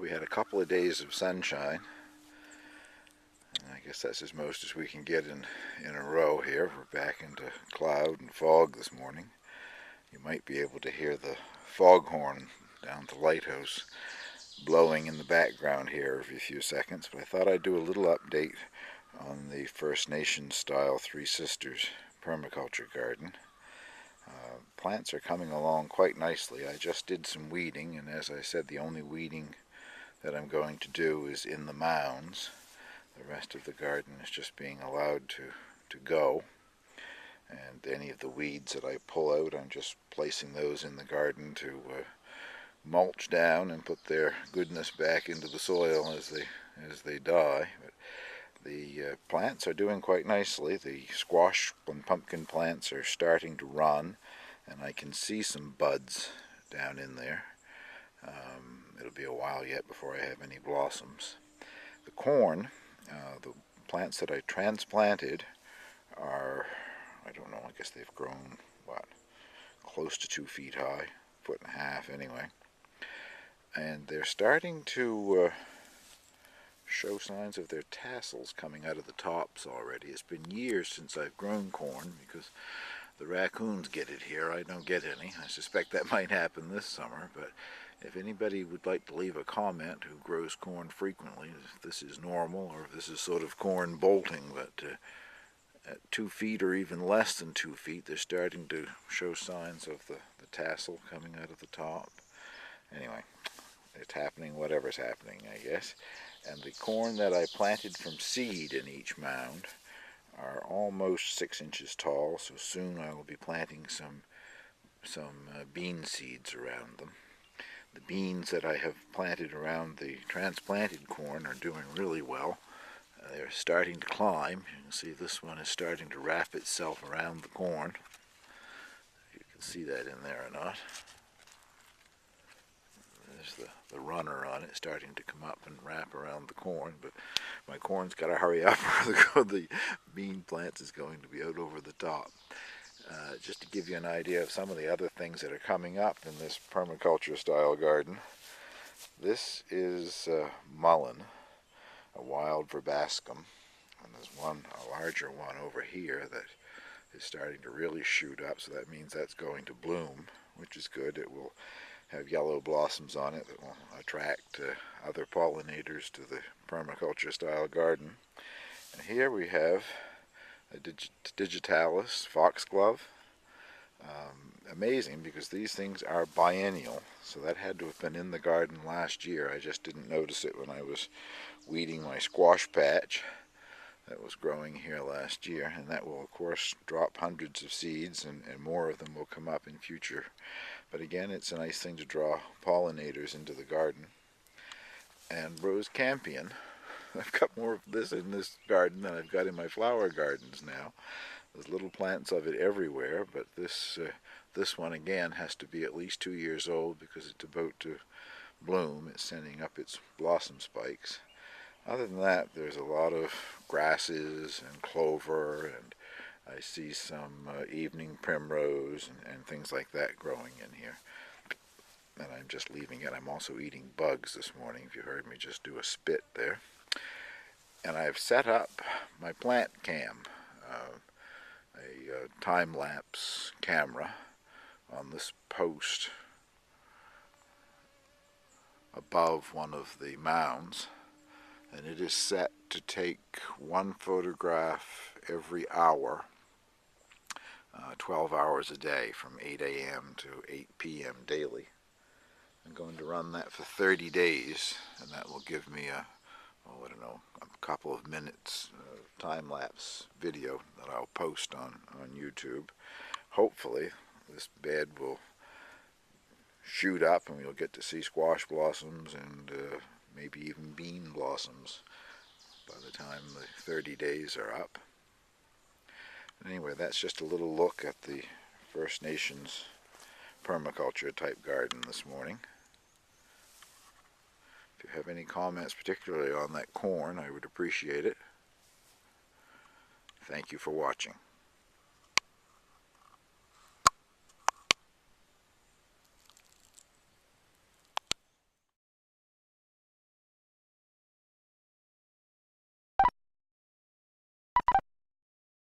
We had a couple of days of sunshine, and I guess that's as most as we can get in a row here. We're back into cloud and fog this morning. You might be able to hear the foghorn down at the lighthouse blowing in the background here every few seconds, but I thought I'd do a little update on the First Nations style Three Sisters permaculture garden. Plants are coming along quite nicely. I just did some weeding, and as I said, the only weeding that I'm going to do is in the mounds. The rest of the garden is just being allowed to go, and any of the weeds that I pull out, I'm just placing those in the garden to mulch down and put their goodness back into the soil as they die. But the plants are doing quite nicely. The squash and pumpkin plants are starting to run, and I can see some buds down in there. It'll be a while yet before I have any blossoms. The corn, the plants that I transplanted are, I don't know, I guess they've grown, close to 2 feet high, 1.5 feet anyway. And they're starting to show signs of their tassels coming out of the tops already. It's been years since I've grown corn because the raccoons get it here. I don't get any. I suspect that might happen this summer, but if anybody would like to leave a comment who grows corn frequently, if this is normal or if this is sort of corn bolting, but at 2 feet or even less than 2 feet, they're starting to show signs of the tassel coming out of the top. Anyway, it's happening, whatever's happening, I guess. And the corn that I planted from seed in each mound are almost 6 inches tall, so soon I will be planting some bean seeds around them. The beans that I have planted around the transplanted corn are doing really well. They're starting to climb. You can see this one is starting to wrap itself around the corn. You can see that in there or not. There's the runner on it starting to come up and wrap around the corn, but my corn's got to hurry up or the bean plants is going to be out over the top. Just to give you an idea of some of the other things that are coming up in this permaculture style garden. This is mullein, a wild verbascum, and there's a larger one over here that is starting to really shoot up, so that means that's going to bloom, which is good. It will have yellow blossoms on it that will attract other pollinators to the permaculture style garden. And here we have a digitalis foxglove. Amazing, because these things are biennial, so that had to have been in the garden last year. I just didn't notice it when I was weeding my squash patch that was growing here last year, and that will of course drop hundreds of seeds, and more of them will come up in future. But again, it's a nice thing to draw pollinators into the garden. And rose campion, I've got more of this in this garden than I've got in my flower gardens now. There's little plants of it everywhere, but this one again has to be at least 2 years old because it's about to bloom. It's sending up its blossom spikes. Other than that, there's a lot of grasses and clover, and I see some evening primrose and things like that growing in here. And I'm just leaving it. I'm also eating bugs this morning, if you heard me just do a spit there. And I've set up my plant cam, a time-lapse camera on this post above one of the mounds, and it is set to take one photograph every hour, 12 hours a day from 8 a.m. to 8 p.m. daily. I'm going to run that for 30 days, and that will give me a couple of minutes time-lapse video that I'll post on YouTube. Hopefully this bed will shoot up and we'll get to see squash blossoms and maybe even bean blossoms by the time the 30 days are up. Anyway, that's just a little look at the First Nations permaculture type garden this morning. If you have any comments, particularly on that corn, I would appreciate it. Thank you for watching.